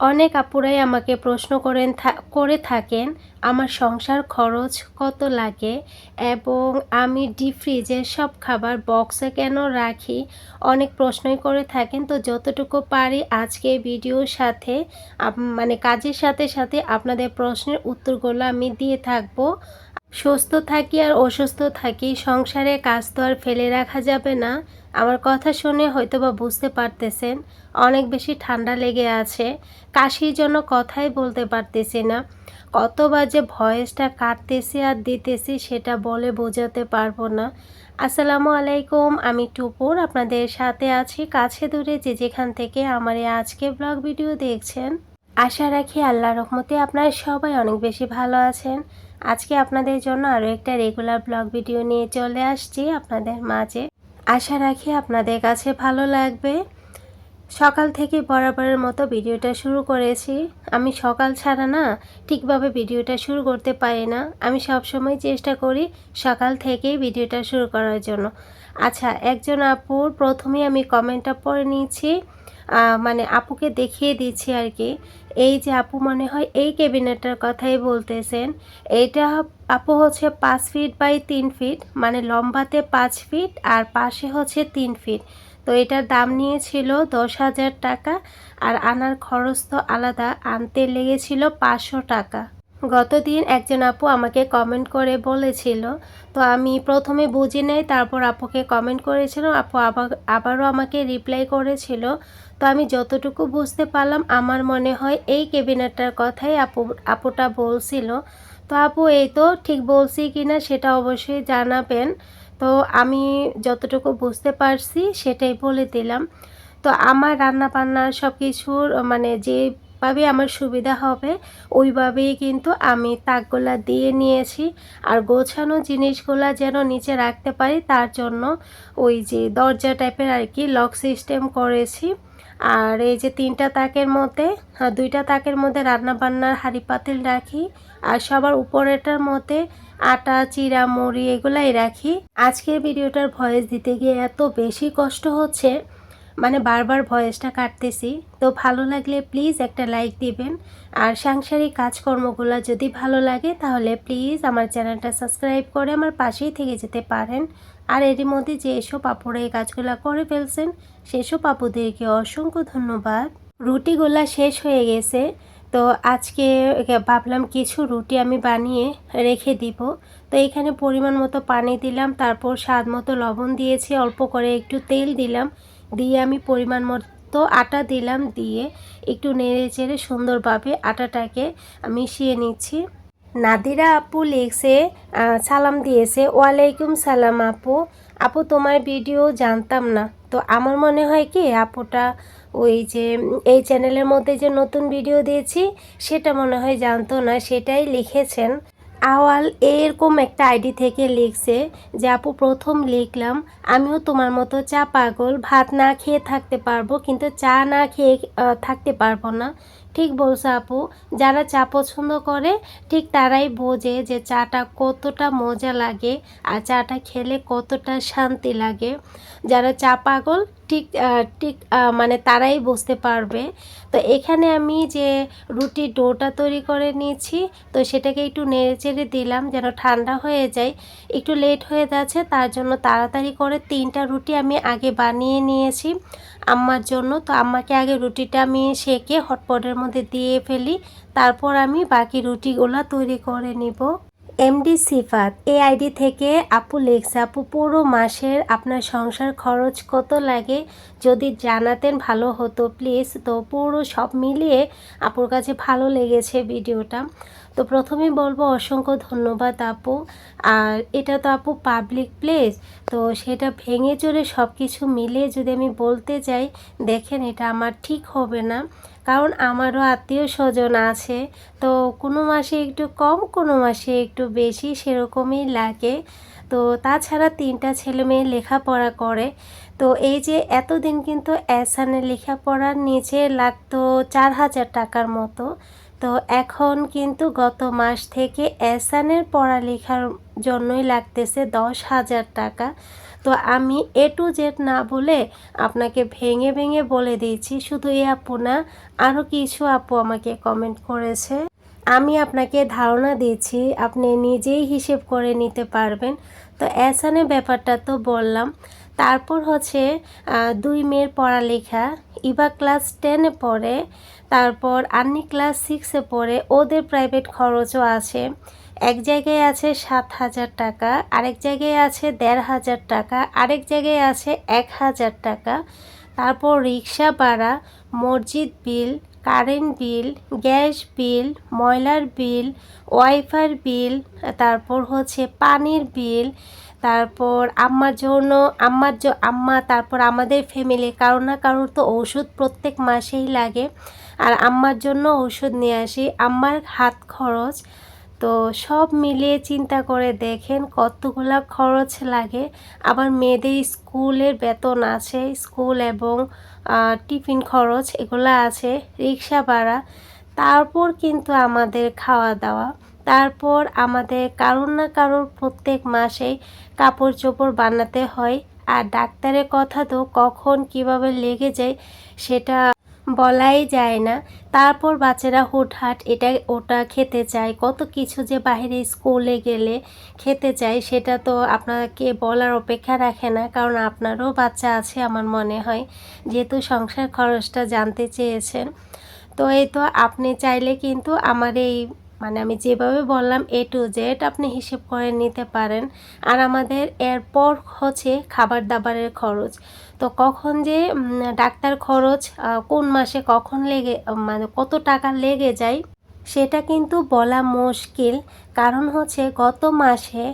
অনেক আপুরাই আমাকে প্রশ্ন করে থাকেন আমার সংসার খরচ কত লাগে এবং আমি ডিপ ফ্রিজে সব খাবার বক্সে কেন রাখি। অনেক প্রশ্নই করে থাকেন। তো যতটুকু পারি আজকে ভিডিওর সাথে মানে কাজের সাথে সাথে আপনাদের প্রশ্নের উত্তরগুলো আমি দিয়ে থাকবো। সুস্থ থাকি আর অসুস্থ থাকি, সংসারে কাজ তো আর ফেলে রাখা যাবে না। আমার কথা শুনে হয়তোবা বুঝতে পারতেছেন অনেক বেশি ঠান্ডা লেগে আছে, কাশির জন্য কথাই বলতে পারতেছি না। কতবার যে ভয়েসটা কাটতেছি আর দিতেছি সেটা বলে বোঝাতে পারবো না। আসসালামু আলাইকুম, আমি টুপুর আপনাদের সাথে আছি কাছে দূরে যে যেখান থেকে আমার এই আজকে ব্লগ ভিডিও দেখছেন। আশা রাখি আল্লাহর রহমতে আপনারা সবাই অনেক বেশি ভালো আছেন। আজকে আপনাদের জন্য আরও একটা রেগুলার ব্লগ ভিডিও নিয়ে চলে আসছি আপনাদের মাঝে। আশা রাখি আপনাদের কাছে ভালো লাগবে। সকাল থেকে বরাবরের মতো ভিডিওটা শুরু করেছি। আমি সকাল ছাড়া না ঠিকভাবে ভিডিওটা শুরু করতে পারি না। আমি সবসময় চেষ্টা করি সকাল থেকেই ভিডিওটা শুরু করার জন্য। আচ্ছা, একজন আপুর প্রথমেই আমি কমেন্টটা পড়ে নিয়েছি, মানে আপুকে দেখিয়ে দিচ্ছি আর কি। এই যে আপু মনে হয় এই ক্যাবিনেটটার কথাই বলতেছেন। এইটা আপু হচ্ছে 5 ফিট বাই 3 ফিট, মানে লম্বাতে 5 ফিট আর পাশে হচ্ছে 3 ফিট। তো এটার দাম নিয়েছিল 10,000 টাকা, আর আনার খরচ তো আলাদা, আনতে লেগেছিল 500 টাকা। গতদিন একজন আপু আমাকে কমেন্ট করে বলেছিল, তো আমি প্রথমে বুঝি নাই, তারপর আপুকে কমেন্ট করেছিলাম, আপু আবারও আমাকে রিপ্লাই করেছিল। তো আমি যতটুকু বুঝতে পারলাম আমার মনে হয় এই ক্যাবিনেটটার কথাই আপুটা বলছিল। তো আপু এই তো ঠিক বলছি কিনা সেটা অবশ্যই জানাবেন। তো আমি যতটুকু বুঝতে পারছি সেটাই বলে দিলাম। তো আমার রান্না বান্নার সব কিছুর মানে যেভাবে আমার সুবিধা হবে ওইভাবেই কিন্তু আমি তাকগুলা দিয়ে নিয়েছি। আর গোছানো জিনিসগুলা যেন নিচে রাখতে পারি তার জন্য ওই যে দরজা টাইপের আর কি লক সিস্টেম করেছি। আর এই যে 3টা তাকের মধ্যে 2টা তাকের মধ্যে রান্না বান্নার হাঁড়ি পাতিল রাখি, আর সবার উপরেটার মধ্যে আটা চিড়া মুড়ি এগুলাই রাখি। আজকের ভিডিওটার ভয়েস দিতে গিয়ে এত বেশি কষ্ট হচ্ছে, মানে বারবার ভয়েসটা কাটতেছি। তো ভালো লাগলে প্লিজ একটা লাইক দিবেন, আর সাংসারিক কাজকর্মগুলো যদি ভালো লাগে তাহলে প্লিজ আমার চ্যানেলটা সাবস্ক্রাইব করে আমার পাশেই থেকে যেতে পারেন। আর এরই মধ্যে যে এসব আপুরা এই কাজগুলো করে ফেলছেন সেসব আপুদেরকে অসংখ্য ধন্যবাদ। রুটিগুলা শেষ হয়ে গেছে, তো আজকে ভাবলাম কিছু রুটি আমি বানিয়ে রেখে দিব। তো এখানে পরিমাণ মতো পানি দিলাম, তারপর স্বাদ মতো লবণ দিয়েছি, অল্প করে একটু তেল দিলাম, দিয়ে আমি পরিমাণ মতো আটা দিলাম, দিয়ে একটু নেড়ে চেড়ে সুন্দরভাবে আটাটাকে মিশিয়ে নিচ্ছি। নাদিরা আপু লিখছে, সালাম দিয়েছে, ওয়ালাইকুম সালাম আপু। আপু তোমার ভিডিও জানতাম না। তো আমার মনে হয় কি আপুটা ওই যে এই চ্যানেলের মধ্যে যে নতুন ভিডিও দিয়েছি সেটা মনে হয় জানতো না, সেটাই লিখেছেন। আওয়াল এরকম একটা আইডি থেকে লিখছে যে আপু প্রথম লিখলাম আমিও তোমার মতো চা পাগল, ভাত না খেয়ে থাকতে পারবো কিন্তু চা না খেয়ে থাকতে পারবো না। ঠিক বলছে আপু, যারা চা পছন্দ করে ঠিক তারাই বোঝে যে চাটা কতটা মজা লাগে আর চাটা খেলে কতটা শান্তি লাগে। যারা চা পাগল ঠিক ঠিক মানে তারাই বুঝতে পারবে। তো এখানে আমি যে রুটির ডোটা তৈরি করে নিয়েছি, তো সেটাকে একটু নেড়েচেড়ে দিলাম যেন ঠান্ডা হয়ে যায়। একটু লেট হয়ে যাচ্ছে তার জন্য তাড়াতাড়ি করে 3টা রুটি আমি আগে বানিয়ে নিয়েছি আম্মার জন্য। তো আম্মাকে আগে রুটিটা আমি সেঁকে হটপটের মধ্যে দিয়ে ফেলি, তারপর আমি বাকি রুটিগুলো তৈরি করে নিব। এমডি সিফাত এই আইডি থেকে আপু লিখছে, আপু পুরো মাসের আপনার সংসার খরচ কত লাগে যদি জানাতেন ভালো হতো প্লিজ। তো পুরো সব মিলিয়ে আপুর কাছে ভালো লেগেছে ভিডিওটা। তো প্রথমেই বলবো অসংখ্য ধন্যবাদ আপু। আর এটা তো আপু পাবলিক প্লেস, তো সেটা ভেঙে চড়ে সব কিছু মিলিয়ে যদি আমি বলতে যাই, দেখেন এটা আমার ঠিক হবে না, কারণ আমারও আত্মীয় স্বজন আছে। তো কোনো মাসে একটু কম কোনো মাসে একটু বেশি সেরকমই লাগে। তো তাছাড়া 3টা ছেলে মেয়ে লেখাপড়া করে। তো এই যে এতদিন কিন্তু এসানের লেখাপড়ার নিচে লাগতো 4,000 টাকার মতো। তো এখন কিন্তু গত মাস থেকে এহসানের পড়ালেখার জন্যই লাগতেছে 10,000 টাকা। তো আমি এ টু জেড না বলে আপনাকে ভেঙে ভেঙে বলে দিয়েছি। শুধু এই আপু না, আরও কিছু আপু আমাকে কমেন্ট করেছে। আমি আপনাকে ধারণা দিচ্ছি, আপনি নিজেই হিসেব করে নিতে পারবেন। তো এহসানের ব্যাপারটা তো বললাম। তারপর হচ্ছে 2 মেয়ের পড়ালেখা। ইভা ক্লাস 10-এ পড়ে, তারপর আন্নি ক্লাস 6-এ পড়ে। ওদের প্রাইভেট খরচও আছে। এক জায়গায় আছে 7,000 টাকা, আরেক জায়গায় আছে 1,500 টাকা, আরেক জায়গায় আছে 1,000 টাকা। তারপর রিক্সা ভাড়া, মসজিদ বিল, কারেন্ট বিল, গ্যাস বিল, ময়লার বিল, ওয়াইফাইয়ের বিল, তারপর হচ্ছে পানির বিল, তারপর আম্মার জন্য আম্মা, তারপর আমাদের ফ্যামিলি কারো না কারোর তো ওষুধ প্রত্যেক মাসেই লাগে। আর আম্মার জন্য ওষুধ নিয়ে আসি, আম্মার হাত খরচ। তো সব মিলিয়ে চিন্তা করে দেখেন কতগুলা খরচ লাগে। আবার মেয়েদের স্কুলের বেতন আছে, স্কুল এবং টিফিন খরচ এগুলো আছে, রিক্সা ভাড়া, তারপর কিন্তু আমাদের খাওয়া দাওয়া, তারপর আমাদের কারোর না কারোর প্রত্যেক মাসেই কাপড় চোপড় বানাতে হয়। আর ডাক্তারের কথা তো কখন কিভাবে লেগে যায় সেটা বলাই যায় না। তারপর বাচ্চারা হুটহাট এটা ওটা খেতে চায়, কত কিছু যে বাইরে স্কুলে গেলে খেতে চায় সেটা তো আপনাকে বলার অপেক্ষা রাখে না, কারণ আপনারও বাচ্চা আছে আমার মনে হয়, যেহেতু সংসার খরচটা জানতে চেয়েছেন। তো এই তো আপনি চাইলে কিন্তু আমার এই আমি যেভাবে বললাম এ টু জেড আপনি হিসেব করে নিতে পারেন। আর আমাদের এরপর হচ্ছে খাবার দাবারের খরচ। তো কখন যে ডাক্তার খরচ কোন মাসে কখন লেগে কত টাকা লেগে যায় সেটা কিন্তু বলা মুশকিল। কারণ হচ্ছে গত মাসে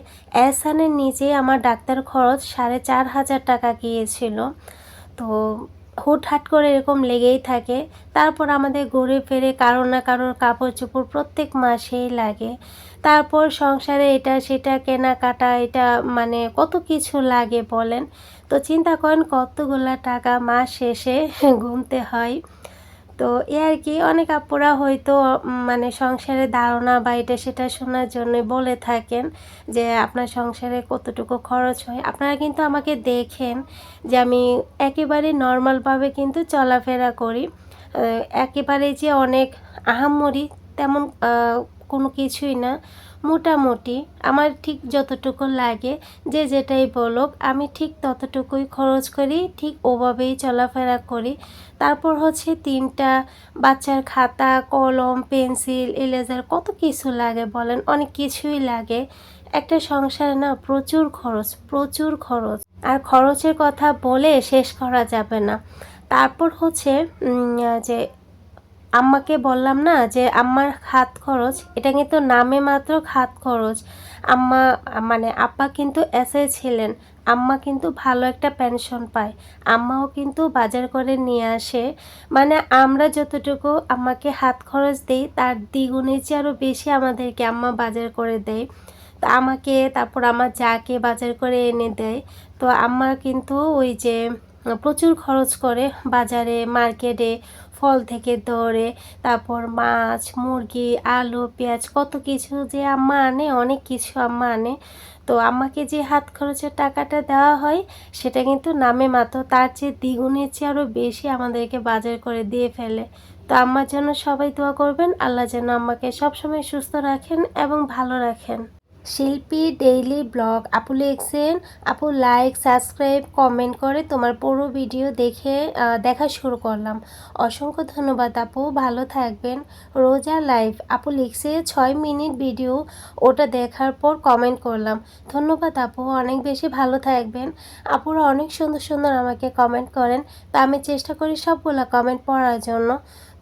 এহসানের নিচে আমার ডাক্তার খরচ 4,500 টাকা গিয়েছিল। তো হুটহাট করে এরকম লেগেই থাকে। তারপর আমাদের ঘুরে ফিরে কারো না কারোর কাপড় চোপড় প্রত্যেক মাসেই লাগে। তারপর সংসারে এটা সেটা কেনাকাটা, এটা কত কিছু লাগে বলেন। তো চিন্তা করেন কতগুলা টাকা মাস শেষে গুনতে হয়। তো এ আর কি, অনেক আপুরা হয়তো সংসারের ধারণা বা এটা সেটা শোনার জন্য বলে থাকেন যে আপনার সংসারে কতটুকু খরচ হয়। আপনারা কিন্তু আমাকে দেখেন যে আমি একেবারে নর্মালভাবে কিন্তু চলাফেরা করি। একেবারে যে অনেক আহামরি তেমন কোনো কিছুই না, মোটামুটি আমার ঠিক যতটুকু লাগে, যে যেটাই বলুক আমি ঠিক ততটুকুই খরচ করি, ঠিক ওভাবেই চলাফেরা করি। তারপর হচ্ছে 3টা বাচ্চার খাতা, কলম, পেন্সিল, ইরেজার, কত কিছু লাগে বলেন, অনেক কিছুই লাগে। একটা সংসারে না প্রচুর খরচ, প্রচুর খরচ। আর খরচের কথা বলে শেষ করা যাবে না। তারপর হচ্ছে যে আম্মাকে বললাম না যে আম্মার খাত খরচ, এটা কিন্তু নামে মাত্র খাত খরচ। আম্মা আব্বা কিন্তু এসআই ছিলেন, আম্মা কিন্তু ভালো একটা পেনশন পায়, আম্মাও কিন্তু বাজার করে নিয়ে আসে। আমরা যতটুকু আম্মাকে হাত খরচ দেই তার দ্বিগুণের চেয়ে আরও বেশি আমাদেরকে আম্মা বাজার করে দেয়। তো আমাকে, তারপর আমার যাকে বাজার করে এনে দেয়। তো আম্মা কিন্তু ওই যে প্রচুর খরচ করে বাজারে, মার্কেটে, ফল থেকে ধরে, তারপর মাছ, মুরগি, আলু, পেঁয়াজ, কত কিছু যে আম্মা আনে, অনেক কিছু আম্মা আনে। তো আম্মাকে যে হাত খরচের টাকাটা দেওয়া হয় সেটা কিন্তু নামে মাত্র, তার চেয়ে দ্বিগুণের চেয়ে আরও বেশি আমাদেরকে বাজার করে দিয়ে ফেলে। তো আম্মার জন্য সবাই দোয়া করবেন, আল্লাহ যেন আম্মাকে সবসময় সুস্থ রাখেন এবং ভালো রাখেন। শিল্পী ডেইলি ব্লগ আপু লিখছেন, আপু লাইক, সাবস্ক্রাইব, কমেন্ট করে তোমার পুরো ভিডিও দেখা শুরু করলাম। অসংখ্য ধন্যবাদ আপু, ভালো থাকবেন। রোজা লাইভ আপু লিখছে 6 মিনিট ভিডিও, ওটা দেখার পর কমেন্ট করলাম। ধন্যবাদ আপু, অনেক বেশি ভালো থাকবেন। আপুরা অনেক সুন্দর সুন্দর আমাকে কমেন্ট করেন, তা আমি চেষ্টা করি সবগুলা কমেন্ট পড়ার জন্য।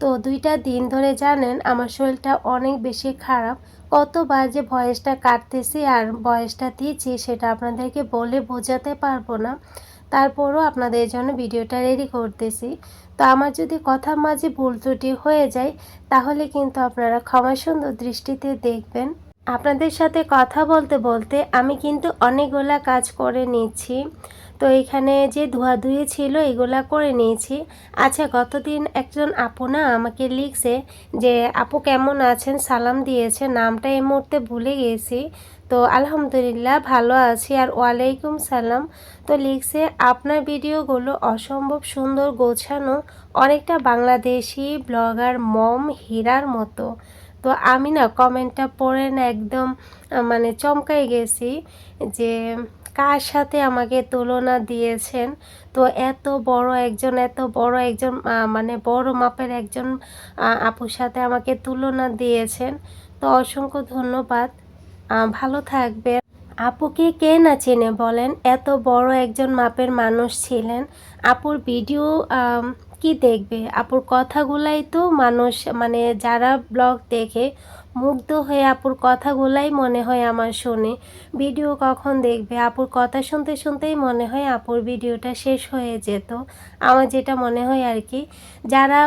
তো 2টা দিন ধরে জানেন আমার শরীরটা অনেক বেশি খারাপ। কতবার যে ভয়েসটা কাটতেছি আর ভয়েসটা দিচ্ছি সেটা আপনাদেরকে বলে বোঝাতে পারবো না। তারপরও আপনাদের জন্য ভিডিওটা রেডি করতেছি। তো আমার যদি কথার মাঝে ভুল ত্রুটি হয়ে যায় তাহলে কিন্তু আপনারা ক্ষমা সুন্দর দৃষ্টিতে দেখবেন। আপনাদের সাথে কথা বলতে বলতে আমি কিন্তু অনেকগুলা কাজ করে নিচ্ছি। তো এখানে যে ধোয়াধুয়ি ছিল এগুলা করে নিয়েছি। আচ্ছা, গতদিন একজন আপু না আমাকে লিখছে যে আপু কেমন আছেন, সালাম দিয়েছে, নামটা এই মুহূর্তে ভুলে গেছি। তো আলহামদুলিল্লাহ ভালো আছি। আর ওয়ালাইকুম সালাম। তো লিখছে আপনার ভিডিওগুলো অসম্ভব সুন্দর, গোছানো, অনেকটা বাংলাদেশি ব্লগার মম হীরার মতো। তো আমি না কমেন্টটা পড়ে না একদম মানে চমকাই গেছি যে কার সাথে আমাকে তুলনা দিয়েছেন। তো এত বড় একজন মানে বড় মাপের একজন আপুর সাথে আমাকে তুলনা দিয়েছেন। তো অসংখ্য ধন্যবাদ। ভালো থাকবেন। আপুকে কে না চেনে বলেন, এত বড় একজন মাপের মানুষ ছিলেন। আপুর ভিডিও কি দেখবে, আপুর কথাগুলাই তো মানুষ মানে যারা ব্লগ দেখে মুগ্ধ হয়ে আপুর কথাগুলাই মনে হয় আমার শোনে। ভিডিও কখন দেখবে, আপুর কথা শুনতে শুনতেই মনে হয় আপুর ভিডিওটা শেষ হয়ে যেত। আমার যেটা মনে হয় আর কি, যারা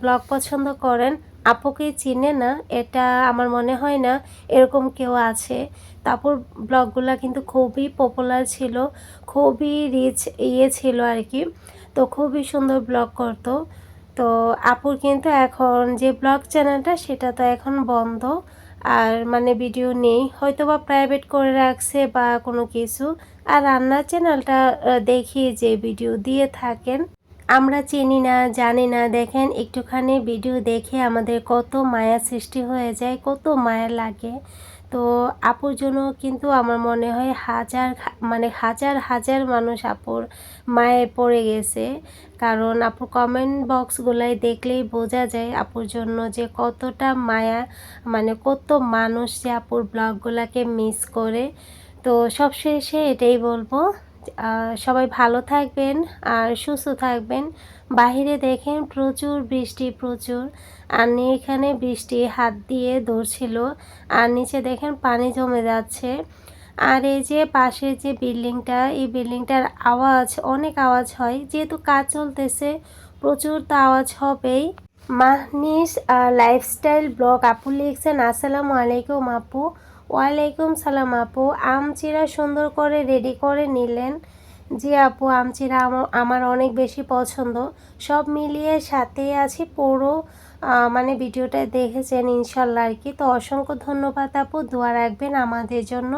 ব্লগ পছন্দ করেন আপুকে চিনে না, এটা আমার মনে হয় না এরকম কেউ আছে। তারপর ব্লগগুলো কিন্তু খুবই পপুলার ছিল, খুবই রিচ ছিল আর কি। তো খুবই সুন্দর ব্লগ করতো। তো আপুর কিন্তু এখন যে ব্লগ চ্যানেলটা সেটা তো এখন বন্ধ, আর মানে ভিডিও নেই, হয়তো বা প্রাইভেট করে রাখছে বা কোনো কিছু। আর রান্নার চ্যানেলটা দেখি যে ভিডিও দিয়ে থাকেন, আমরা চিনি না, জানি না, দেখেন একটুখানি ভিডিও দেখে আমাদের কত মায়া সৃষ্টি হয়ে যায়, কত মায়া লাগে। তো আপুর জন্য কিন্তু আমার মনে হয় মানে হাজার হাজার মানুষ আপুর মায়ে পড়ে গেছে। কারণ আপুর কমেন্ট বক্সগুলাই দেখলেই বোঝা যায় আপুর জন্য যে কতটা মায়া, মানে কত মানুষ যে আপুর ব্লগগুলোকে মিস করে। তো সবশেষে এটাই বলবো, সবাই ভালো থাকবেন আর সুস্থ থাকবেন। বাহিরে দেখেন প্রচুর বৃষ্টি, প্রচুর। আর এখানে বৃষ্টি হাত দিয়ে ধরছিল, আর নিচে দেখেন পানি জমে যাচ্ছে। আর এই যে পাশের যে বিল্ডিংটা, এই বিল্ডিংটার আওয়াজ, অনেক আওয়াজ হয়, যেহেতু কাজ চলতেছে প্রচুর তো আওয়াজ হবেই। মাহনিস লাইফস্টাইল ব্লগ আপু লিখছেন আসসালামু আলাইকুম আপু। ওয়ালাইকুম সালাম আপু। আম চিরা সুন্দর করে রেডি করে নিলেন। জি আপু, আম চিরা আমার অনেক বেশি পছন্দ। সব মিলিয়ে সাথেই আছি পুরো মানে ভিডিওটা দেখেছেন ইনশাল্লাহ আর কি। তো অসংখ্য ধন্যবাদ আপু, দোয়া রাখবেন আমাদের জন্য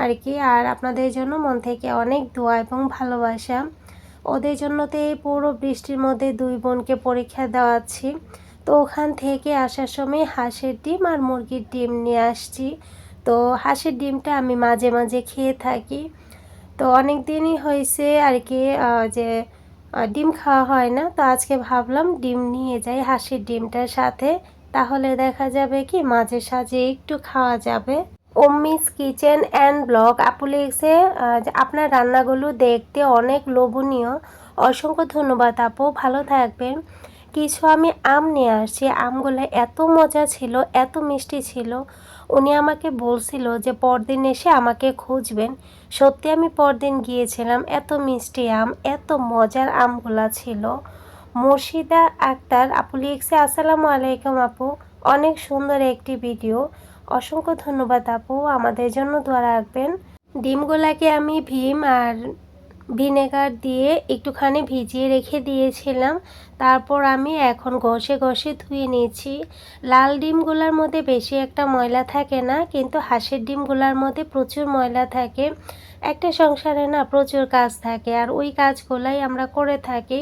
আর কি। আর আপনাদের জন্য মন থেকে অনেক দোয়া এবং ভালোবাসা। ওদের জন্য তো এই পুরো বৃষ্টির মধ্যে দুই বোনকে পরীক্ষা দেওয়াচ্ছি। তো ওখান থেকে আসার সময় হাঁসের ডিম আর মুরগির ডিম নিয়ে আসছি। তো হাঁসের ডিমটা আমি মাঝে মাঝে খেয়ে থাকি। তো অনেক দিনই হয়েছে আর কি যে ডিম খাওয়া হয় না। তো আজকে ভাবলাম ডিম নিয়ে যাই হাঁসের ডিমটার সাথে, তাহলে দেখা যাবে কি মাঝে সাঝে একটু খাওয়া যাবে। উম্মিস কিচেন অ্যান্ড ব্লগ আপু লিখছে যে আপনার রান্নাগুলো দেখতে অনেক লোভনীয়। অসংখ্য ধন্যবাদ আপু, ভালো থাকবেন। কিছু আমি আম নিয়ে আসছি, আমগুলো এত মজা ছিল, এত মিষ্টি ছিল। উনি আমাকে বলছিল যে পরদিন এসে আমাকে খুঁজবেন। সত্যি আমি পরদিন গিয়েছিলাম, এত মিষ্টি আম, এত মজার আমগুলা ছিল। মুর্শিদা আক্তার আপু লিখছে আসসালামু আলাইকুম আপু, অনেক সুন্দর একটি ভিডিও। অসংখ্য ধন্যবাদ আপু, আমাদের জন্য দোয়া রাখবেন। ডিমগুলাকে আমি ভীম আর ভিনেগার দিয়ে একটুখানি ভিজিয়ে রেখে দিয়েছিলাম। তারপর আমি এখন ঘষে ঘষে ধুয়ে নিয়েছি। লাল ডিমগুলোর মধ্যে বেশি একটা ময়লা থাকে না, কিন্তু হাঁসের ডিমগুলোর মধ্যে প্রচুর ময়লা থাকে। একটা সংসারে না প্রচুর কাজ থাকে, আর ওই কাজগুলাই আমরা করে থাকি।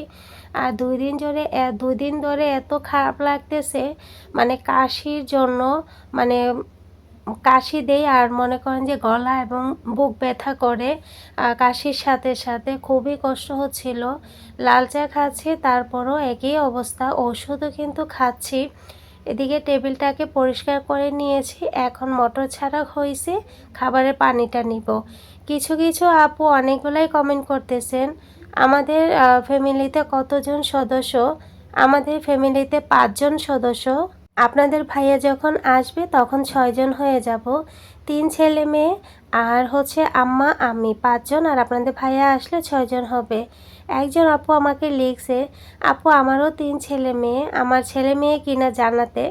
আর দুই দিন ধরে এত খারাপ লাগতেছে, মানে কাশির জন্য, মানে কাশি দেই আর মনে করেন যে গলা এবং বুক ব্যথা করে। কাশির সাথে সাথে খুবই কষ্ট হচ্ছিল। লাল চা খাচ্ছি, তারপরও একই অবস্থা, ওষুধও কিন্তু খাচ্ছি। এদিকে টেবিলটাকে পরিষ্কার করে নিয়েছি, এখন মটর ছাড়া হয়েছে, খাবারের পানিটা নিব। কিছু কিছু আপু অনেকগুলাই কমেন্ট করতেছেন আমাদের ফ্যামিলিতে কতজন সদস্য। আমাদের ফ্যামিলিতে 5 জন সদস্য। আপনাদের ভাইয়া যখন আসবে তখন 6 জন হয়ে যাব। 3 ছেলে মেয়ে আর হচ্ছে আম্মা আমি 5 জন, আর আপনাদের ভাইয়া আসলে 6 জন হবে। একজন আপু আমাকে লিখছে আপু আমারও 3 ছেলে মেয়ে, আমার ছেলে মেয়ে কিনা জানাতে।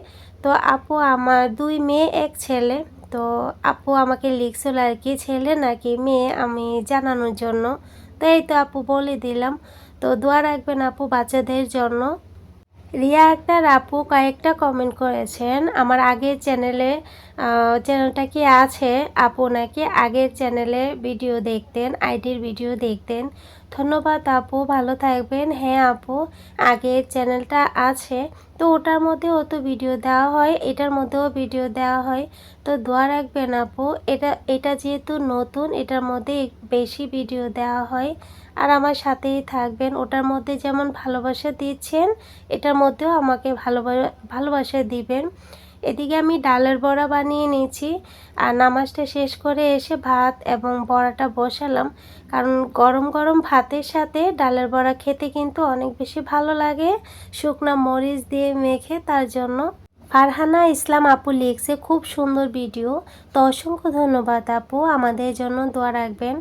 তো আপু আমার 2 মেয়ে 1 ছেলে। তো আপু আমাকে লিখছিল আর কি, ছেলে নাকি মেয়ে আমি জানানোর জন্য। তো এই তো আপু বলে দিলাম। তো দোয়া রাখবেন আপু বাচ্চাদের জন্য। রিয়া আক্তার আপু কয়েকটা কমেন্ট করেছেন আমার আগের চ্যানেলটা কি আছে, আপু নাকি আগের চ্যানেলে ভিডিও দেখতেন, আইডির ভিডিও দেখতেন। ধন্যবাদ আপু, ভালো থাকবেন। হ্যাঁ আপু, আগের চ্যানেলটা আছে, তো ওটার মধ্যেও তো ভিডিও দেওয়া হয়, এটার মধ্যেও ভিডিও দেওয়া হয়। তো দোয়া রাখবেন আপু, এটা যেহেতু নতুন, এটার মধ্যে বেশি ভিডিও দেওয়া হয়। আর আমার সাথেই থাকবেন, ওটার মধ্যে যেমন ভালোবাসা দিচ্ছেন এটার মধ্যেও আমাকে ভালোবাসা দিবেন। এদিকে আমি ডালের বড়া বানিয়ে নিয়েছি, আর নামাজটা শেষ করে এসে ভাত এবং বড়াটা বসালাম, কারণ গরম গরম ভাতের সাথে ডালের বড়া খেতে কিন্তু অনেক বেশি ভালো লাগে, শুকনা মরিচ দিয়ে মেখে। তার জন্য ফারহানা ইসলাম আপু লিখছে খুব সুন্দর ভিডিও। তো অসংখ্য ধন্যবাদ আপু, আমাদের জন্য দোয়া রাখবেন।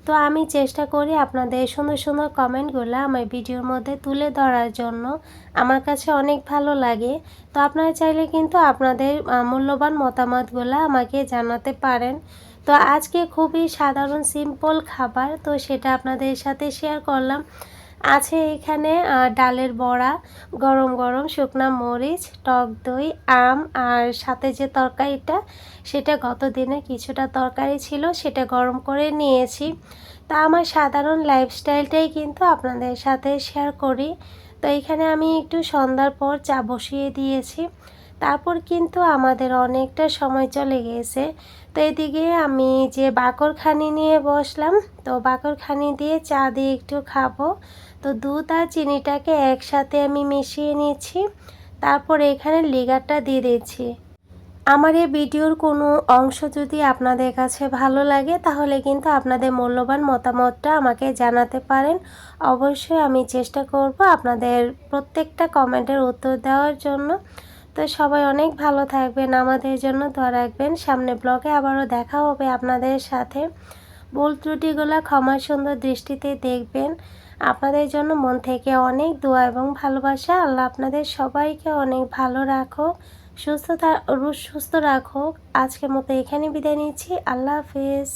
তো আমি চেষ্টা করি আপনাদের সুন্দর সুন্দর কমেন্টগুলো আমার ভিডিওর মধ্যে তুলে ধরার জন্য, আমার কাছে অনেক ভালো লাগে। তো আপনারা চাইলে কিন্তু আপনাদের মূল্যবান মতামতগুলো আমাকে জানাতে পারেন। তো আজকে খুবই সাধারণ সিম্পল খাবার, তো সেটা আপনাদের সাথে শেয়ার করলাম। আছে এখানে ডালের বড়া, গরম গরম শুকনা মরিচ, টক দই, আম, আর সাথে যে তরকারিটা সেটা গত দিনে কিছুটা তরকারি ছিল, সেটা গরম করে নিয়েছি। তা আমার সাধারণ লাইফস্টাইলটাই কিন্তু আপনাদের সাথে শেয়ার করি। তো এখানে আমি একটু সন্ধ্যার পর চা বসিয়ে দিয়েছি, তারপর কিন্তু আমাদের অনেকটা সময় চলে গিয়েছে। তো এদিকে আমি যে বাকরখানি নিয়ে বসলাম, তো বাকরখানি দিয়ে চা দিয়ে একটু খাবো। তো দুধ আর চিনিটাকে একসাথে আমি মিশিয়ে নিচ্ছি, তারপর এখানে লিগারটা দিয়ে দিচ্ছি। আমার এই ভিডিওর কোনো অংশ যদি আপনাদের কাছে ভালো লাগে তাহলে কিন্তু আপনাদের মূল্যবান মতামতটা আমাকে জানাতে পারেন। অবশ্যই আমি চেষ্টা করব আপনাদের প্রত্যেকটা কমেন্টের উত্তর দেওয়ার জন্য। তো সবাই অনেক ভালো থাকবেন, আমাদের জন্য দোয়া রাখবেন। সামনে ব্লগে আবারও দেখা হবে আপনাদের সাথে। ভুল ত্রুটিগুলো ক্ষমা সুন্দর দৃষ্টিতে দেখবেন। আপনাদের জন্য মন থেকে অনেক দোয়া এবং ভালোবাসা। আল্লাহ আপনাদের সবাইকে অনেক ভালো রাখুক, সুস্থ রাখুক। আজকের মতো এখানে বিদায় নিচ্ছি। আল্লাহ হাফেজ।